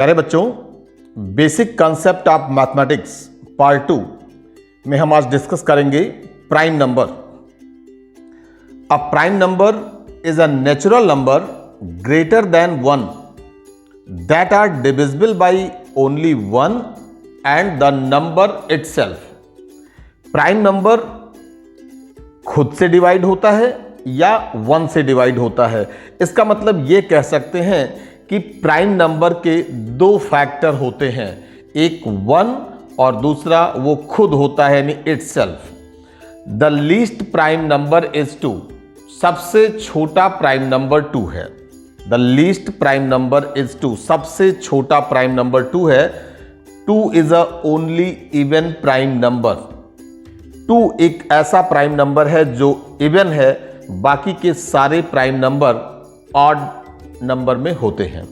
प्यारे बच्चों, basic concept of mathematics part 2 में हम आज डिस्कस करेंगे prime number. A prime number is a natural number greater than 1 that are divisible by only 1 and the number itself. Prime number खुद से divide होता है या 1 से डिवाइड होता है। इसका मतलब ये कह सकते हैं कि प्राइम नंबर के दो फैक्टर होते हैं, एक 1 और दूसरा वो खुद होता है यानी itself. The least prime number is 2। सबसे छोटा प्राइम नंबर 2 है। The least prime number is 2। सबसे छोटा प्राइम नंबर 2 है। 2 is a only even prime number. 2 एक ऐसा प्राइम नंबर है जो इवन है, बाकी के सारे प्राइम नंबर ऑड नंबर में होते हैं।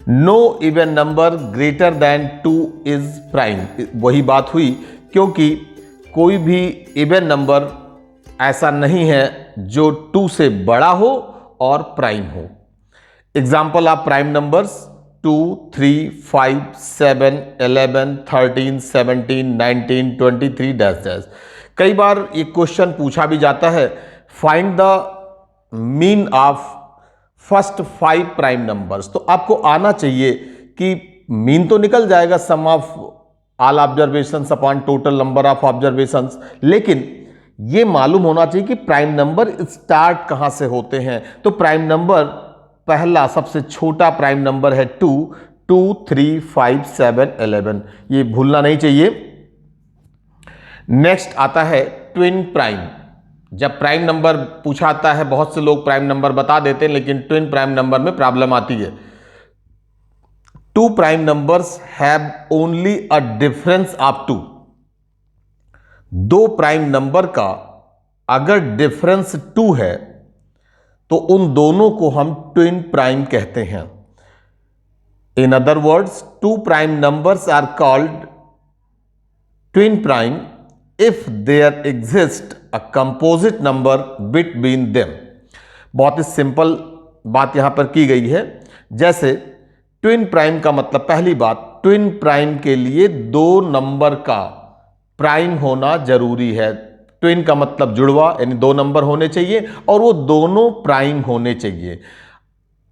No even number greater then 2 is prime. वही बात हुई, क्योंकि कोई भी इवन नंबर ऐसा नहीं है जो 2 से बड़ा हो और प्राइम हो। Example of prime numbers 2, 3, 5, 7, 11, 13, 17, 19, 23 dash dash. कई बार ये क्वेश्चन पूछा भी जाता है, find the mean of first 5 prime numbers. तो आपको आना चाहिए कि मीन तो निकल जाएगा, sum of all observations upon total number of observations, लेकिन यह मालूम होना चाहिए कि प्राइम नंबर स्टार्ट कहां से होते हैं। तो प्राइम नंबर पहला सबसे छोटा प्राइम नंबर है 2, 2, 3, 5, 7, 11। ये भूलना नहीं चाहिए। नेक्स्ट आता है ट्विन प्राइम। जब प्राइम नंबर पूछा आता है, बहुत से लोग प्राइम नंबर बता देते हैं, लेकिन ट्विन प्राइम नंबर में प्रॉब्लम आती है। 2 prime numbers have only a difference of 2। 2 prime number का अगर डिफरेंस 2 है तो उन दोनों को हम ट्विन प्राइम कहते हैं। In other words, 2 prime numbers are called twin prime if there exists a composite number between them। बहुत ही सिंपल बात यहां पर की गई है। जैसे ट्विन प्राइम का मतलब, पहली बात, ट्विन प्राइम के लिए 2 नंबर का प्राइम होना जरूरी है। ट्विन का मतलब जुड़वा, यानी 2 नंबर होने चाहिए और वो दोनों प्राइम होने चाहिए।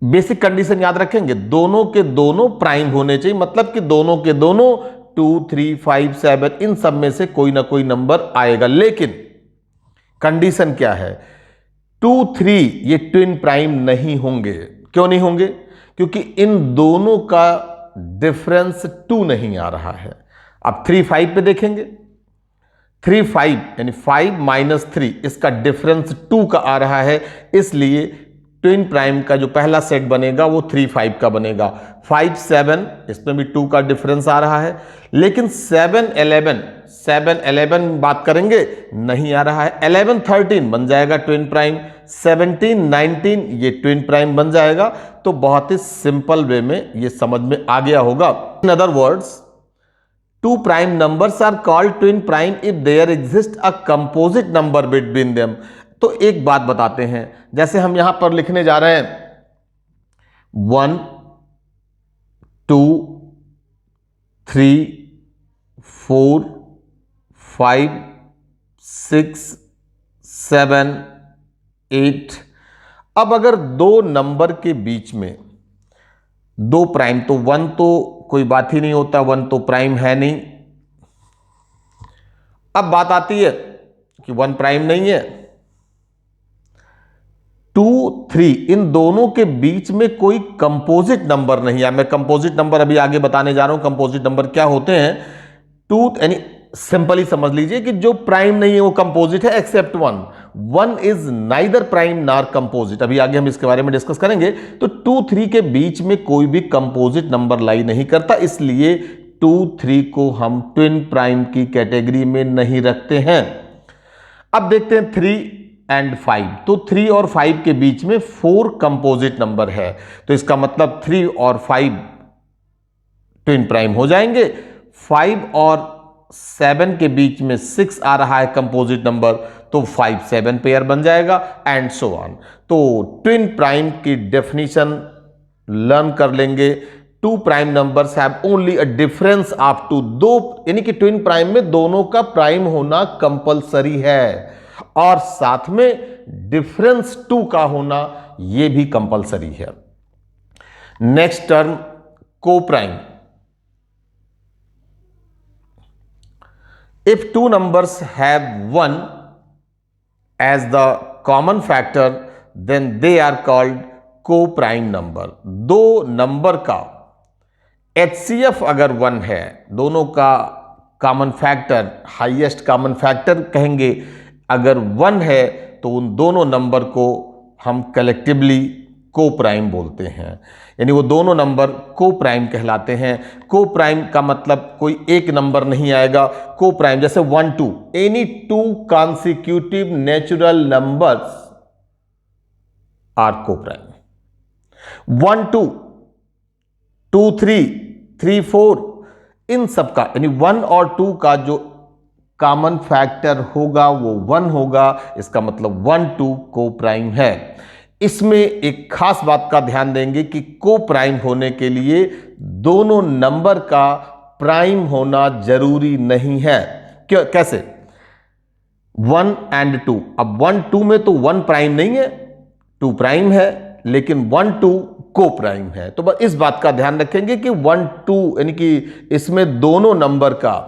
बेसिक कंडीशन याद रखेंगे, दोनों के दोनों प्राइम होने चाहिए, मतलब कि दोनों के दोनों 2, 3, 5, 7 इन सब में से कोई ना कोई नंबर आएगा। लेकिन कंडीशन क्या है, 2, 3 ये ट्विन प्राइम नहीं होंगे। क्यों नहीं होंगे? क्योंकि इन दोनों का डिफरेंस 2 नहीं आ रहा है। अब 3, 5 पे देखेंगे, 3, 5 यानी 5 - 3, इसका डिफरेंस 2 का आ रहा है। इसलिए ट्विन प्राइम का जो पहला सेट बनेगा वो 3, 5 का बनेगा। 5, 7 इसमें भी 2 का डिफरेंस आ रहा है। लेकिन 7, 11 बात करेंगे, नहीं आ रहा है। 11, 13 बन जाएगा ट्विन प्राइम। 17, 19 ये ट्विन प्राइम बन जाएगा। तो बहुत ही सिंपल वे में ये समझ में आ गया होगा। In other words, 2 prime numbers are called twin prime if there exist a composite number between them. तो एक बात बताते हैं, जैसे हम यहां पर लिखने जा रहे हैं 1, 2, 3, 4, 5, 6, 7, 8। अब अगर 2 नंबर के बीच में 2 प्राइम, तो 1 तो कोई बात ही नहीं होता, 1 तो प्राइम है नहीं। अब बात आती है कि 1 प्राइम नहीं है। 2, 3 इन दोनों के बीच में कोई कंपोजिट नंबर नहीं है। मैं कंपोजिट नंबर अभी आगे बताने जा रहा हूं, कंपोजिट नंबर क्या होते हैं। 2 यानी सिंपली समझ लीजिए कि जो प्राइम नहीं है वो कंपोजिट है, except 1। 1 is neither prime nor composite. अभी आगे हम इसके बारे में डिस्कस करेंगे। तो 2, 3 के बीच में कोई भी कंपोजिट नंबर लाई नहीं करता, इसलिए 2, 3 को हम ट्विन प्राइम की कैटेगरी में नहीं रखते हैं। अब देखते हैं 3 एंड 5। तो 3 और 5 के बीच में 4 कंपोजिट नंबर है, तो इसका मतलब 3 और 5 ट्विन प्राइम हो जाएंगे। 5 और 7 के बीच में 6 आ रहा है कंपोजिट नंबर, तो 5, 7 पेयर बन जाएगा, एंड सो ऑन। तो ट्विन प्राइम की डेफिनेशन लर्न कर लेंगे two prime numbers have only a difference of two, दो यानी कि ट्विन प्राइम में दोनों का प्राइम होना कंपलसरी है और साथ में डिफरेंस 2 का होना यह भी कंपलसरी है। नेक्स्ट टर्म को prime. If two numbers have 1 as the common factor then they are called co-prime number। दो नंबर का HCF अगर 1 है, दोनों का common factor, highest common factor कहेंगे, अगर 1 है तो उन दोनों नंबर को हम कलेक्टिवली को प्राइम बोलते हैं, यानी वो दोनों नंबर को प्राइम कहलाते हैं। को प्राइम का मतलब कोई एक नंबर नहीं आएगा, को प्राइम जैसे 1 2, any two consecutive natural numbers are coprime. 1 2, 2 3, 3 4, इन सब का यानी 1 और 2 का जो कॉमन फैक्टर होगा वो 1 होगा, इसका मतलब 1 2 को प्राइम है। इसमें एक खास बात का ध्यान देंगे कि को प्राइम होने के लिए दोनों नंबर का प्राइम होना जरूरी नहीं है। क्यों, कैसे? 1 and 2, अब 1 2 में तो 1 प्राइम नहीं है, 2 प्राइम है, लेकिन 1 2 को प्राइम है। तो बस इस बात का ध्यान रखेंगे कि 1 2 यानी कि इसमें दोनों नंबर का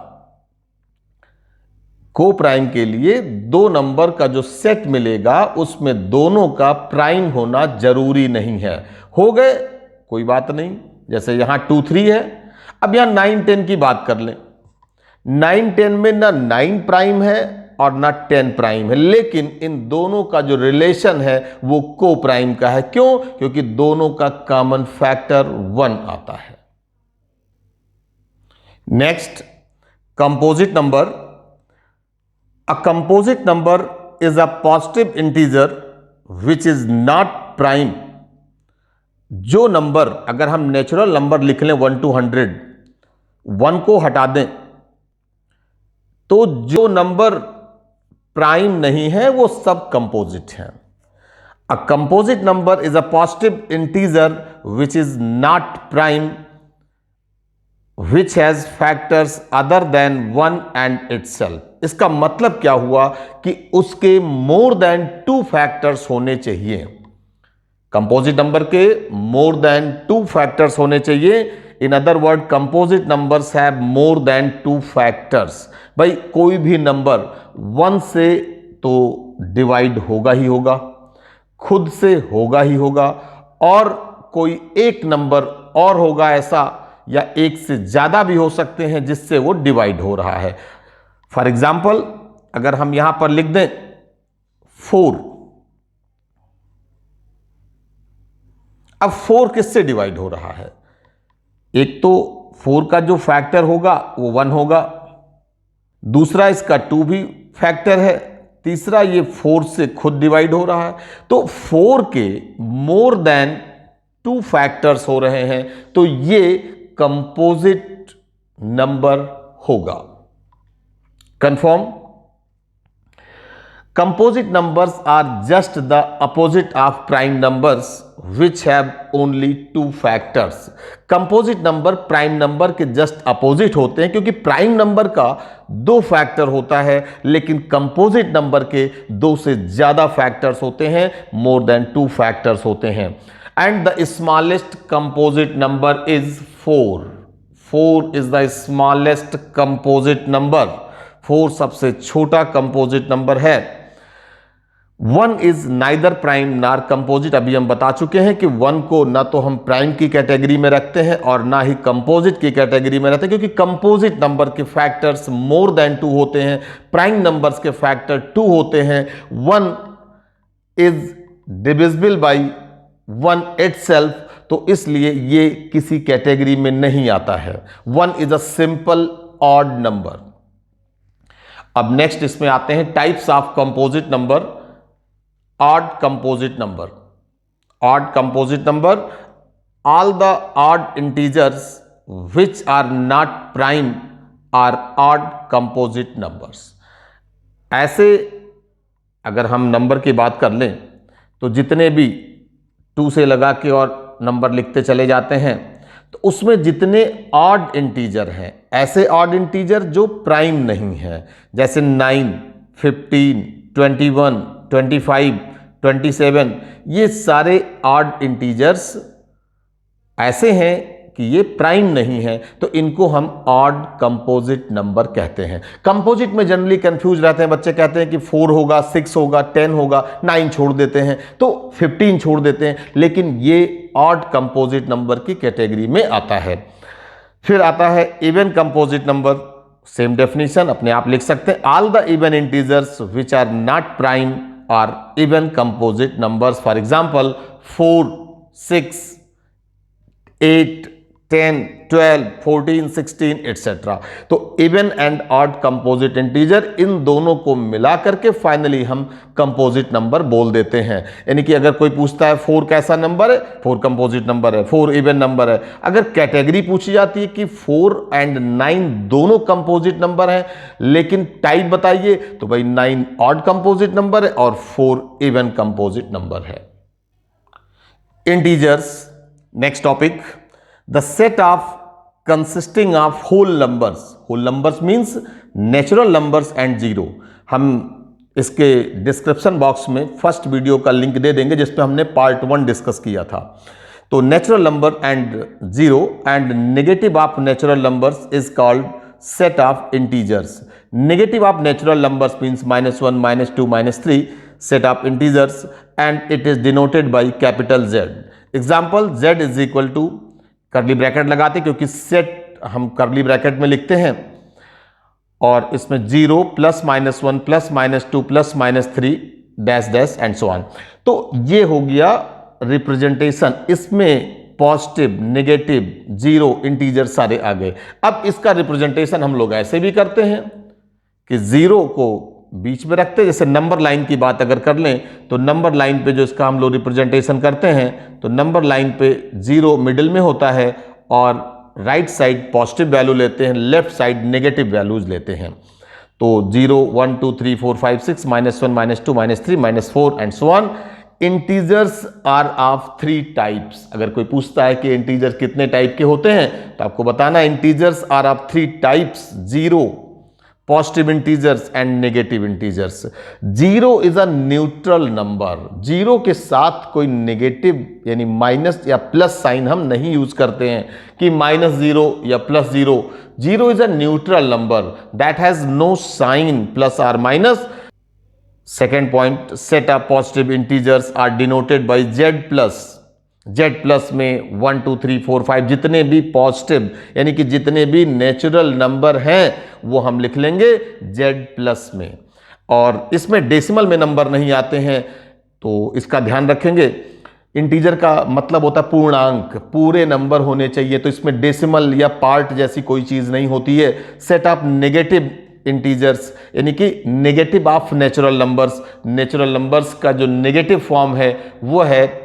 को प्राइम के लिए दो नंबर का जो सेट मिलेगा उसमें दोनों का प्राइम होना जरूरी नहीं है। हो गए कोई बात नहीं, जैसे यहां 2 3 है। अब यहां 9 10 की बात कर लें। 9 10 में ना 9 प्राइम है और ना 10 प्राइम है, लेकिन इन दोनों का जो रिलेशन है वो को प्राइम का है। क्यों? क्योंकि दोनों का कॉमन फैक्टर 1 आता है। Next, composite number. A composite number is a positive integer which is not prime। जो नंबर, अगर हम नेचुरल नंबर लिख लें 1 to 100, 1 को हटा दें तो जो नंबर प्राइम नहीं है वो सब कंपोजिट हैं। A composite number is a positive integer which is not prime which has factors other than 1 and itself। इसका मतलब क्या हुआ कि उसके मोर देन 2 फैक्टर्स होने चाहिए। कंपोजिट नंबर के मोर देन 2 फैक्टर्स होने चाहिए। In other word, composite numbers have more than 2 factors. भाई कोई भी नंबर 1 से तो डिवाइड होगा ही होगा, खुद से होगा ही होगा, और कोई एक नंबर और होगा ऐसा, या एक से ज्यादा भी हो सकते हैं जिससे वो डिवाइड हो रहा है। फॉर एग्जाम्पल, अगर हम यहां पर लिख दें 4, अब 4 किससे डिवाइड हो रहा है? एक तो 4 का जो फैक्टर होगा वो 1 होगा, दूसरा इसका 2 भी फैक्टर है, तीसरा ये 4 से खुद डिवाइड हो रहा है। तो 4 के मोर देन 2 फैक्टर्स हो रहे हैं, तो ये कंपोजिट नंबर होगा। Confirm? Composite numbers are just the opposite of prime numbers which have only 2 factors. Composite number prime number के जस्ट अपोजिट होते हैं, क्योंकि प्राइम नंबर का 2 फैक्टर होता है, लेकिन कंपोजिट नंबर के 2 से ज्यादा फैक्टर्स होते हैं, मोर देन 2 फैक्टर्स होते हैं। And the smallest composite number is 4। 4 is the smallest composite number. 4 सबसे छोटा कंपोजिट नंबर है। 1 इज नाइदर प्राइम नार कंपोजिट। अभी हम बता चुके हैं कि 1 को ना तो हम प्राइम की कैटेगरी में रखते हैं और ना ही कंपोजिट की कैटेगरी में रखते हैं, क्योंकि कंपोजिट नंबर के फैक्टर्स मोर देन 2 होते हैं, प्राइम नंबर्स के फैक्टर 2 होते हैं। 1 इज डिविजिबल बाई 1 इटसेल्फ, तो इसलिए ये किसी कैटेगरी में नहीं आता है। 1 is a simple odd number. अब नेक्स्ट इसमें आते हैं types of composite number. Odd composite number. Odd composite number, all the odd integers which are not prime are odd composite numbers. ऐसे अगर हम नंबर की बात कर लें तो जितने भी 2 से लगा के और नंबर लिखते चले जाते हैं, तो उसमें जितने ऑड इंटीजर हैं, ऐसे ऑड इंटीजर जो प्राइम नहीं है, जैसे 9, 15, 21, 25, 27, ये सारे ऑड इंटीजर्स ऐसे हैं कि ये प्राइम नहीं है, तो इनको हम ऑड कंपोजिट नंबर कहते हैं। कंपोजिट में जनरली कंफ्यूज रहते हैं बच्चे, कहते हैं कि 4 होगा, 6 होगा, 10 होगा, 9 छोड़ देते हैं, तो 15 छोड़ देते हैं, लेकिन ये ऑड कंपोजिट नंबर की कैटेगरी में आता है। फिर आता है even composite number. Same definition अपने आप लिख सकते हैं, all the even integers which are not prime are even composite numbers. For example 4, 6, 8, 10, 12, 14, 16 etc. तो even and odd composite integer, इन दोनों को मिला करके फाइनली हम कंपोजिट नंबर बोल देते हैं। यानी कि अगर कोई पूछता है 4 कैसा नंबर है, 4 कंपोजिट नंबर है, 4 इवन नंबर है। अगर कैटेगरी पूछी जाती है कि 4 एंड 9 दोनों कंपोजिट नंबर हैं, लेकिन टाइप बताइए, तो भाई 9 ऑड कंपोजिट नंबर है और 4 इवन कंपोजिट नंबर है। Integers, next topic, the set of consisting of whole numbers means natural numbers and zero। हम इसके डिस्क्रिप्शन बॉक्स में फर्स्ट वीडियो का लिंक दे देंगे जिसमें हमने पार्ट 1 डिस्कस किया था। तो natural number and zero and negative of natural numbers is called set of integers. Negative of natural numbers means -1, -2, -3 set of integers and it is denoted by capital Z। Example, Z is equal to curly bracket लगाते क्योंकि set हम करली bracket में लिखते हैं, और इसमें 0 +, -1 +, -2 +, -3 dash dash and so on. तो ये हो गया रिप्रेजेंटेशन, इसमें पॉजिटिव, नेगेटिव, जीरो, इंटीजर सारे आ गए। अब इसका रिप्रेजेंटेशन हम लोग ऐसे भी करते हैं कि 0 को बीच में रखते हैं। जैसे नंबर लाइन की बात अगर कर लें तो नंबर लाइन पे जो इसका हम लोग रिप्रेजेंटेशन करते हैं, तो नंबर लाइन पे 0 मिडिल में होता है और राइट साइड पॉजिटिव वैल्यू लेते हैं, लेफ्ट साइड नेगेटिव वैल्यूज लेते हैं। तो 0, 1, 2, 3, 4, 5, 6, -1, -2, -3, -4 and so on. Integers are of 3 types. अगर कोई पूछता है कि इंटीजर कितने टाइप के होते हैं, तो आपको बताना integers are of 3 types, 0, positive integers and negative integers. 0 is a neutral number. 0 के साथ कोई नेगेटिव यानी माइनस या प्लस साइन हम नहीं यूज करते हैं कि -0 या +0। 0 is a neutral number that has no sign plus और minus. Second point, set of positive integers are denoted by Z+। Z+ में 1, 2, 3, 4, 5 जितने भी पॉजिटिव यानी कि जितने भी नेचुरल नंबर हैं वो हम लिख लेंगे Z+ में, और इसमें डेसिमल में नंबर नहीं आते हैं, तो इसका ध्यान रखेंगे। इंटीजर का मतलब होता है पूर्णांक, पूरे नंबर होने चाहिए, तो इसमें डेसिमल या पार्ट जैसी कोई चीज़ नहीं होती है। सेट ऑफ नेगेटिव इंटीजर्स यानी कि negative of natural numbers, natural numbers का जो नेगेटिव फॉर्म है वो है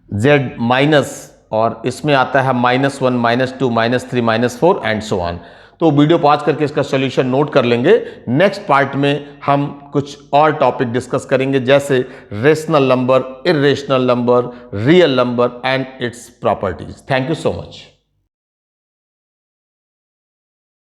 Z-, और इसमें आता है -1, -2, -3, -4 एंड सो ऑन। तो वीडियो पॉज करके इसका सॉल्यूशन नोट कर लेंगे। नेक्स्ट पार्ट में हम कुछ और टॉपिक डिस्कस करेंगे, जैसे rational number, irrational number, real number and its properties. Thank you so much.